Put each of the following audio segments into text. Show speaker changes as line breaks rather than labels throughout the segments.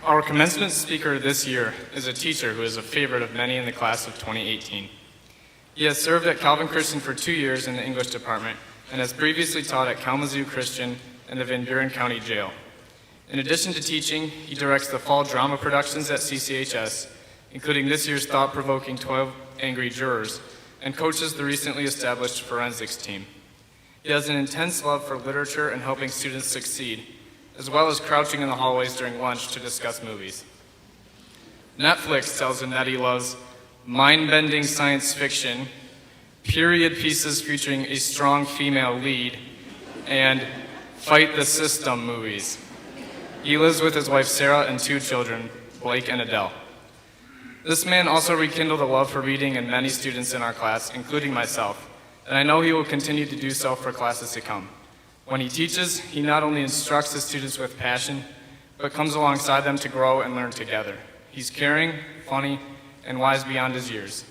Our commencement speaker this year is a teacher who is a favorite of many in the class of 2018. He has served at Calvin Christian for 2 years in the English department and has previously taught at Kalamazoo Christian and the Van Buren County Jail. In addition to teaching, he directs the fall drama productions at CCHH, including this year's thought-provoking 12 Angry Jurors, and coaches the recently established forensics team. He has an intense love for literature and helping students succeed, as well as crouching in the hallways during lunch to discuss movies. Netflix tells him that he loves mind-bending science fiction, period pieces featuring a strong female lead, and fight the system movies. He lives with his wife Sarah and 2 children, Blake and Adele. This man also rekindled a love for reading in many students in our class, including myself, and I know he will continue to do so for classes to come. When he teaches, he not only instructs his students with passion, but comes alongside them to grow and learn together. He's caring, funny, and wise beyond his years.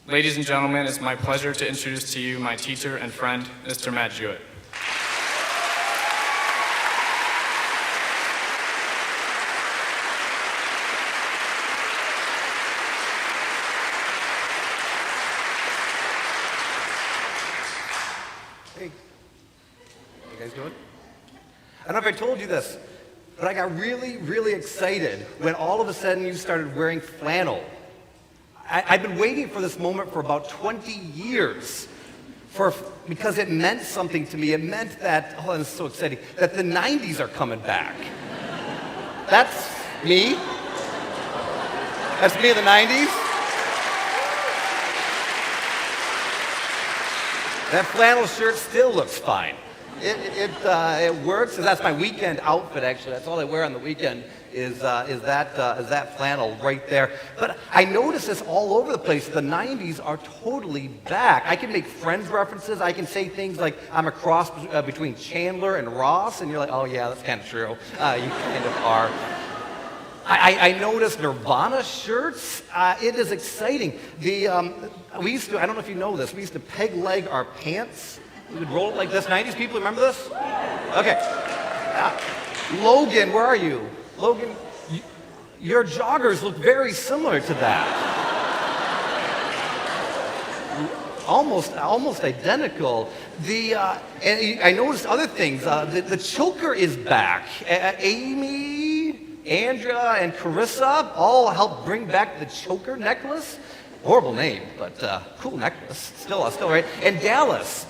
Ladies and gentlemen, it's my pleasure to introduce to you my teacher and friend, Mr. Matt Jewett.
Hey, you guys doing? I don't know if I told you this, but I got really excited when all of a sudden you started wearing flannel. I've been waiting for this moment for about 20 years because it meant something to me. It meant that, oh, this is so exciting, that the 90s are coming back. That's me. That's me in the 90s. That flannel shirt still looks fine. It works. That's my weekend outfit, actually. That's all I wear on the weekend is that flannel right there. But I notice this all over the place. The 90s are totally back. I can make Friends references. I can say things like I'm a cross between Chandler and Ross, and you're like, oh yeah, that's kind of true. You kind of are. I noticed Nirvana shirts. It is exciting. We used to, I don't know if you know this, we used to peg leg our pants. We would roll it like this. 90s people, remember this? Okay. Logan, where are you? Logan, your joggers look very similar to that. Almost identical. And I noticed other things. The choker is back. Amy, Andrea, and Carissa all helped bring back the choker necklace. Horrible name, but cool necklace. Still right. And Dallas,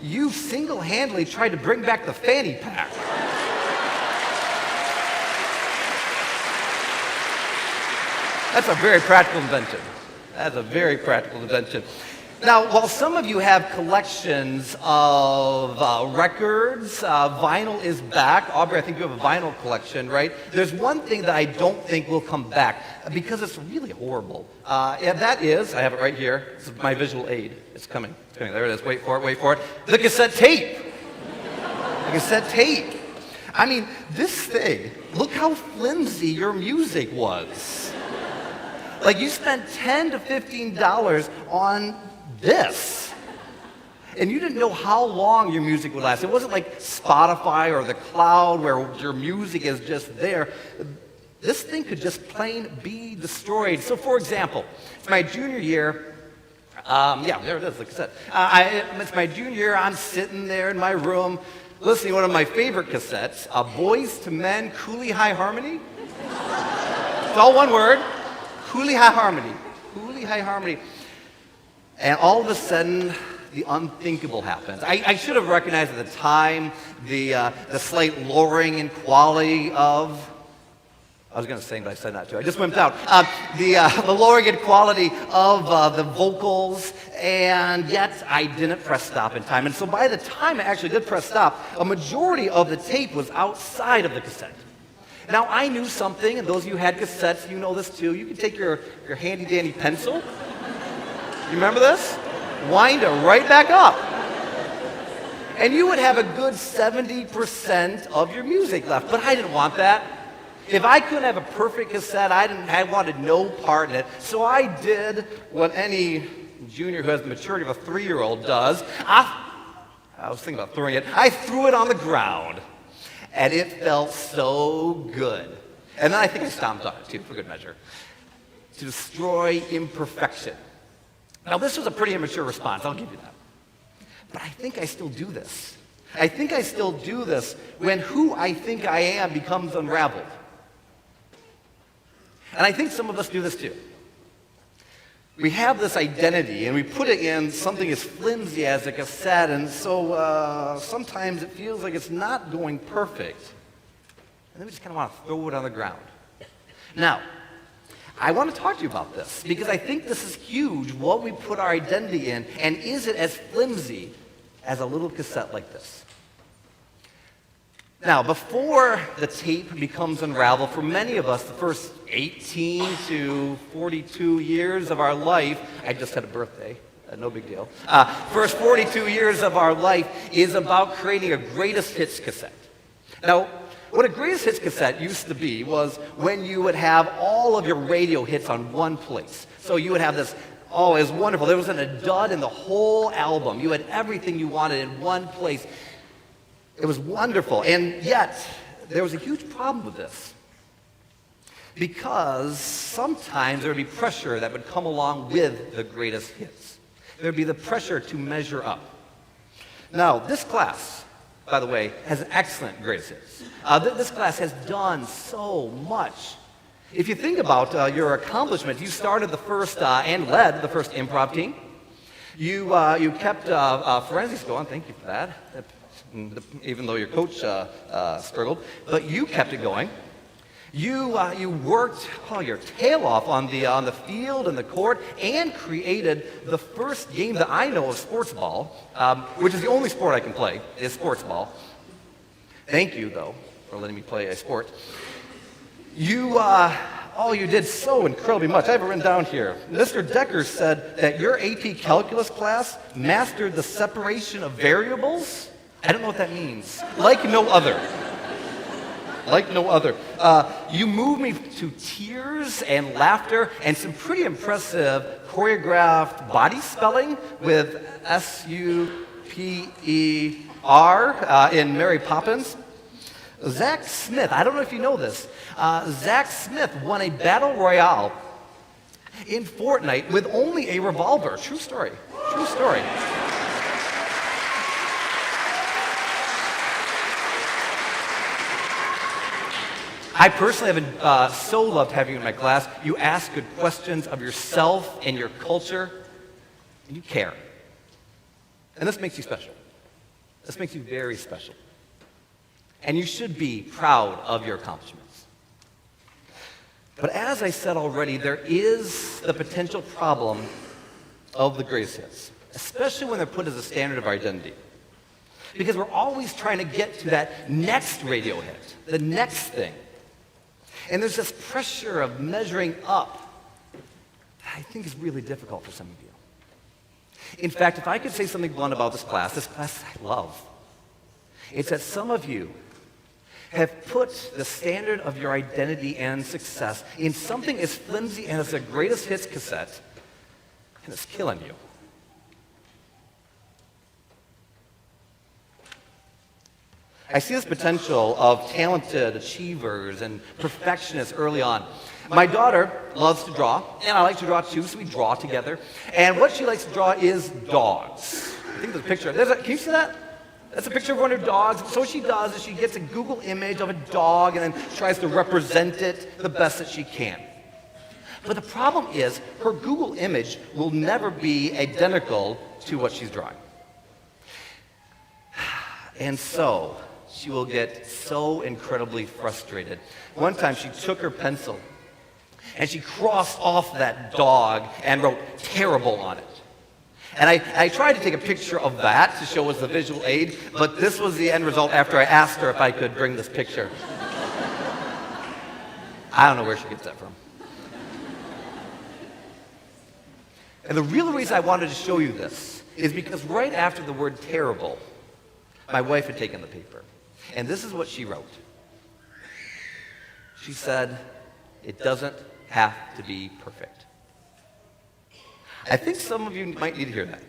you single-handedly tried to bring back the fanny pack. That's a very practical invention. Now, while some of you have collections of records, vinyl is back. Aubrey, I think you have a vinyl collection, right? There's one thing that I don't think will come back because it's really horrible. And that is, I have it right here. This is my visual aid. It's coming. There it is. Wait for it. The cassette tape. I mean, this thing, look how flimsy your music was. Like, you spent $10 to $15 on this. And you didn't know how long your music would last. It wasn't like Spotify or the cloud where your music is just there. This thing could just plain be destroyed. So, for example, it's my junior year. There it is, the cassette. It's my junior year. I'm sitting there in my room listening to one of my favorite cassettes, Boyz II Men, Cooley High Harmony. It's all one word. Cooley High Harmony. And all of a sudden, the unthinkable happens. I should have recognized at the time the slight lowering in quality of, I was going to sing, but I said not to. I just wimped out. The lowering in quality of the vocals, and yet I didn't press stop in time. And so by the time I actually did press stop, a majority of the tape was outside of the cassette. Now, I knew something, and those of you who had cassettes, you know this too. You can take your handy-dandy pencil. You remember this? Wind it right back up. And you would have a good 70% of your music left. But I didn't want that. If I couldn't have a perfect cassette, I wanted no part in it. So I did what any junior who has the maturity of a 3-year-old does. I was thinking about throwing it. I threw it on the ground. And it felt so good. And then I think I stomped on it, too, for good measure. To destroy imperfection. Now, this was a pretty immature response, I'll give you that. But I think I still do this. I think I still do this when who I think I am becomes unraveled. And I think some of us do this too. We have this identity and we put it in something as flimsy as a cassette, and so sometimes it feels like it's not going perfect. And then we just kind of want to throw it on the ground. Now, I want to talk to you about this because I think this is huge, what we put our identity in, and is it as flimsy as a little cassette like this? Now, before the tape becomes unraveled, for many of us, the first 18 to 42 years of our life, I just had a birthday, no big deal. First 42 years of our life is about creating a greatest hits cassette. Now, what a greatest hits cassette used to be was when you would have all of your radio hits on one place. So you would have this, oh, it was wonderful. There wasn't a dud in the whole album. You had everything you wanted in one place. It was wonderful, and yet there was a huge problem with this because sometimes there would be pressure that would come along with the greatest hits. There would be the pressure to measure up. Now, this class, by the way, has excellent greatest hits. This class has done so much. If you think about your accomplishment, you started the first and led the first improv team. You kept forensics going. Thank you for that. Even though your coach struggled, but you kept it going. You worked your tail off on the field and the court, and created the first game that I know of sports ball, which is the only sport I can play, is sports ball. Thank you, though, for letting me play a sport. You did so incredibly much. I have it written down here. Mr. Decker said that your AP Calculus class mastered the separation of variables. I don't know what that means. Like no other. Like no other. You moved me to tears and laughter and some pretty impressive choreographed body spelling with S-U-P-E-R in Mary Poppins. Zach Smith, I don't know if you know this, Zach Smith won a battle royale in Fortnite with only a revolver. True story. True story. I personally have so loved having you in my class. You ask good questions of yourself and your culture, and you care. And this makes you special. This makes you very special. And you should be proud of your accomplishments. But as I said already, there is the potential problem of the greatest hits, especially when they're put as a standard of our identity. Because we're always trying to get to that next radio hit, the next thing. And there's this pressure of measuring up that I think is really difficult for some of you. In fact, if I could say something blunt about this class I love, it's that some of you have put the standard of your identity and success in something as flimsy as the greatest hits cassette, and it's killing you. I see this potential of talented achievers and perfectionists early on. My daughter loves to draw, and I like to draw too, so we draw together. And what she likes to draw is dogs. I think there's a picture. Can you see that? That's a picture of one of her dogs. So what she does is she gets a Google image of a dog and then tries to represent it the best that she can. But the problem is her Google image will never be identical to what she's drawing. And so she will get so incredibly frustrated. One time she took her pencil and she crossed off that dog and wrote terrible on it. And I tried to take a picture of that to show as a visual aid, but this was the end result after I asked her if I could bring this picture. I don't know where she gets that from. And the real reason I wanted to show you this is because right after the word terrible, my wife had taken the paper. And this is what she wrote. She said, "It doesn't have to be perfect." I think some of you might need to hear that.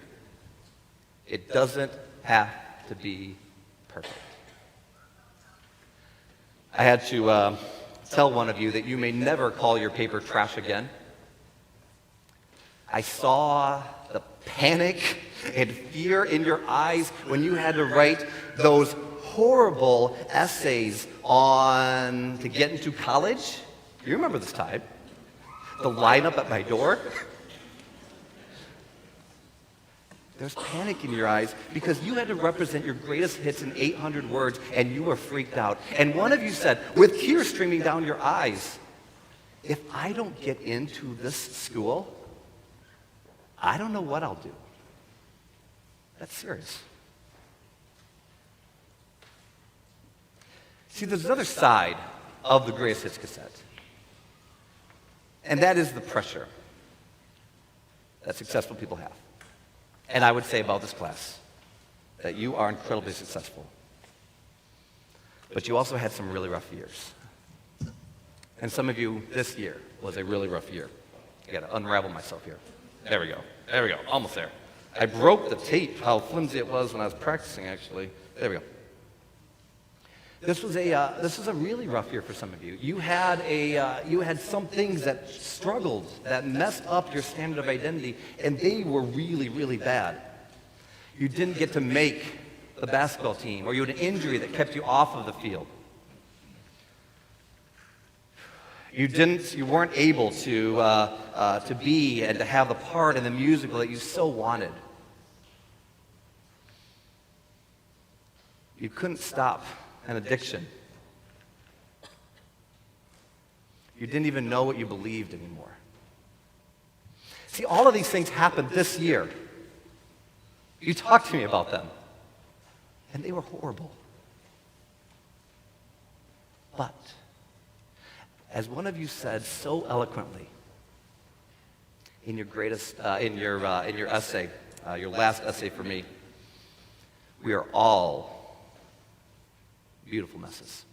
It doesn't have to be perfect. I had to tell one of you that you may never call your paper trash again. I saw the panic and fear in your eyes when you had to write those horrible essays on to get into college. You remember this time. The lineup at my door. There's panic in your eyes because you had to represent your greatest hits in 800 words and you were freaked out. And one of you said, with tears streaming down your eyes, if I don't get into this school, I don't know what I'll do. That's serious. See, there's another side of the greatest hits cassette. And that is the pressure that successful people have. And I would say about this class that you are incredibly successful. But you also had some really rough years. And some of you, this year was a really rough year. I got to unravel myself here. There we go. There we go. Almost there. I broke the tape, how flimsy it was when I was practicing, actually. There we go. This was a really rough year for some of you. You had some things that struggled, that messed up your standard of identity, and they were really, really bad. You didn't get to make the basketball team, or you had an injury that kept you off of the field. You weren't able to be and to have the part in the musical that you so wanted. You couldn't stop an addiction. You didn't even know what you believed anymore. See, all of these things happened this year. You talked to me about them, and they were horrible. But, as one of you said so eloquently in your essay, your last essay for me, we are all beautiful messes.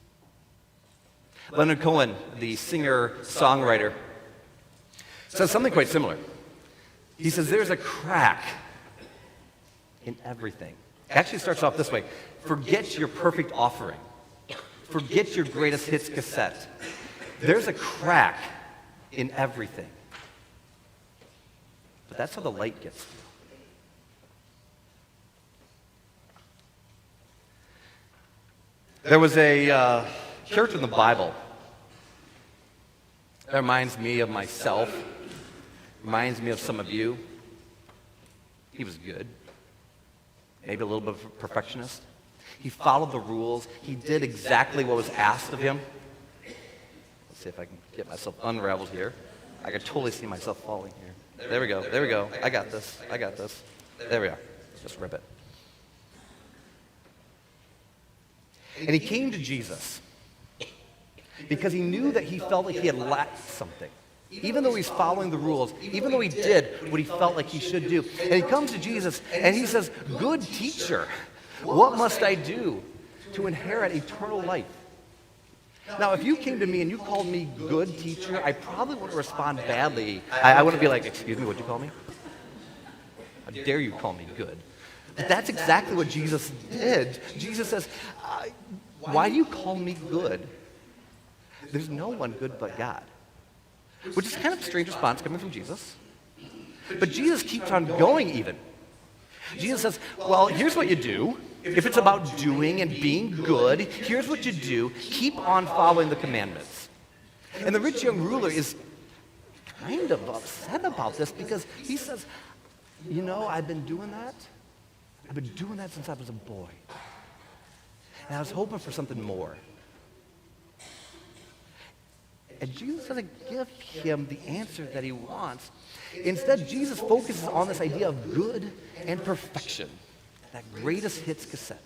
Leonard Cohen, the singer-songwriter, says something quite similar. He says, there's a crack in everything. It actually starts off this way. Forget your perfect offering. Forget your greatest hits cassette. There's a crack in everything. But that's how the light gets through. There was a character in the Bible that reminds me of myself, reminds me of some of you. He was good, maybe a little bit of a perfectionist. He followed the rules. He did exactly what was asked of him. Let's see if I can get myself unraveled here. I can totally see myself falling here. There we go. There we go. I got this. I got this. There we are. Just rip it. And he came to Jesus because he knew that he felt like he had lacked something. Even though he's following the rules, even though he did what he felt like he should do. And he comes to Jesus and he says, "Good teacher, what must I do to inherit eternal life?" Now, if you came to me and you called me good teacher, I probably wouldn't respond badly. I wouldn't be like, "Excuse me, what'd you call me? How dare you call me good?" But that's exactly what Jesus did. Jesus says, "Why do you call me good? There's no one good but God." Which is kind of a strange response coming from Jesus. But Jesus keeps on going even. Jesus says, well, here's what you do. If it's about doing and being good, here's what you do. Keep on following the commandments. And the rich young ruler is kind of upset about this because he says, you know, I've been doing that. I've been doing that since I was a boy. And I was hoping for something more. And Jesus doesn't give him the answer that he wants. Instead, Jesus focuses on this idea of good and perfection, that greatest hits cassette.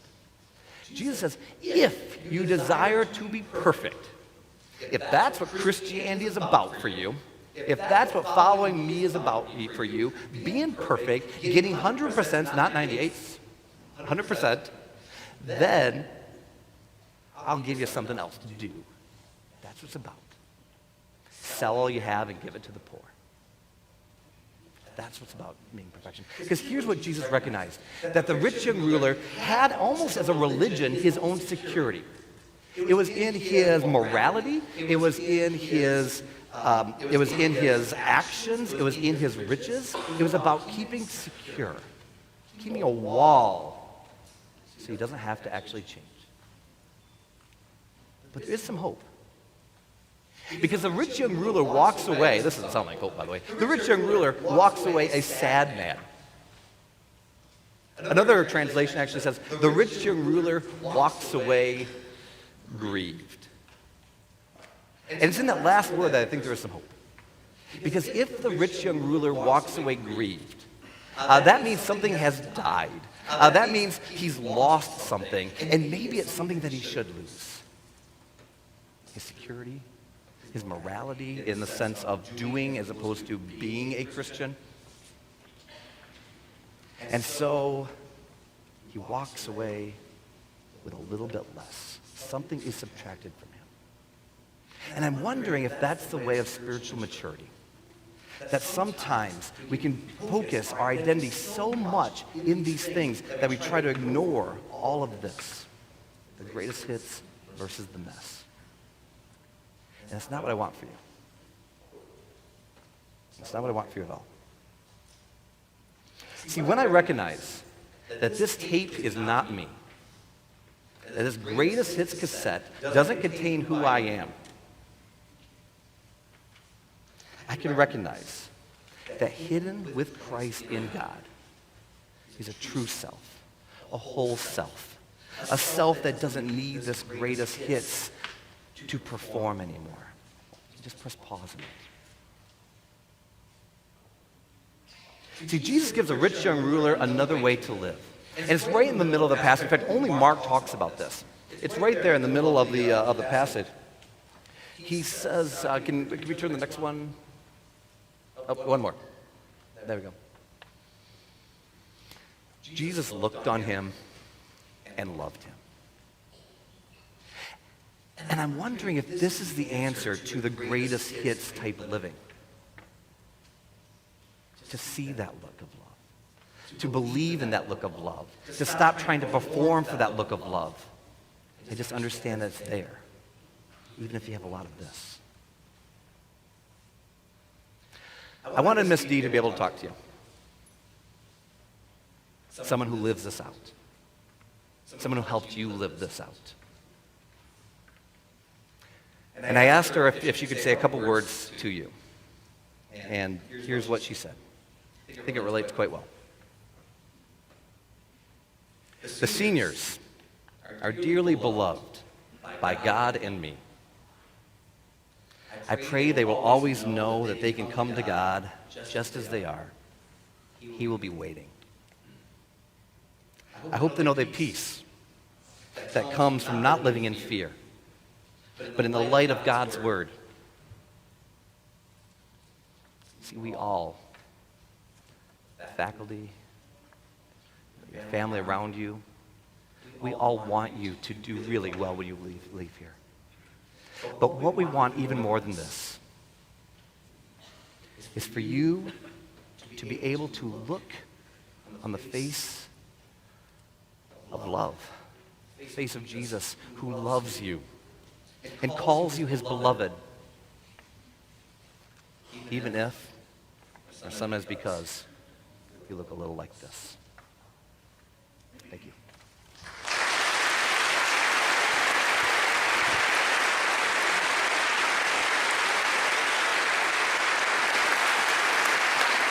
Jesus says, if you desire to be perfect, if that's what Christianity is about for you, if that's what following me is about for you, being perfect, getting 100%, not 98s, 100%, then I'll give you something else to do. That's what it's about. Sell all you have and give it to the poor. That's what's about being perfection. Because here's what Jesus recognized, that the rich young ruler had almost as a religion his own security. It was in his morality. It was in his actions. It was in his riches. It was about keeping secure, keeping a wall so he doesn't have to actually change. But there is some hope. Because the rich young ruler walks away. This doesn't sound like hope, by the way. The rich young ruler walks away a sad man. Another translation actually says, the rich young ruler walks away grieved. And it's in that last word that I think there is some hope. Because if the rich young ruler walks away grieved, that means something has died. That means he's lost something, and maybe it's something that he should lose. His security, his morality in the sense of doing as opposed to being a Christian. And so he walks away with a little bit less. Something is subtracted from him. And I'm wondering if that's the way of spiritual maturity. That sometimes we can focus our identity so much in these things that we try to ignore all of this. The greatest hits versus the mess. And that's not what I want for you. That's not what I want for you at all. See, when I recognize that this tape is not me, that this greatest hits cassette doesn't contain who I am, I can recognize that hidden with Christ in God is a true self, a whole self, a self that doesn't need this greatest hits to perform anymore. You just press pause on it. See, Jesus gives a rich young ruler another way to live. And it's right in the middle of the passage. In fact, only Mark talks about this. It's right there in the middle of the passage. He says, can we turn to the next one? Oh, one more. There we go. Jesus looked on him and loved him. And I'm wondering if this is the answer to the greatest hits type living. To see that look of love. To believe in that look of love. To stop trying to perform for that look of love. And just understand that it's there. Even if you have a lot of this. I wanted Miss D to be able to talk to you. Someone who lives this out. Someone who helped you live this out. And I asked her if she could say a couple words to you. And here's what she said. I think it relates quite well. The seniors are dearly beloved by God and me. I pray they will always know that they can come to God just as they are. He will be waiting. I hope they know the peace that comes from not living in fear, but in the light of God's word. See, we all, faculty, your family around you, we all want you to do really well when you leave here. But what we want even more than this is for you to be able to look on the face of love, the face of Jesus who loves you and calls you his beloved, even if, or sometimes because, you look a little like this.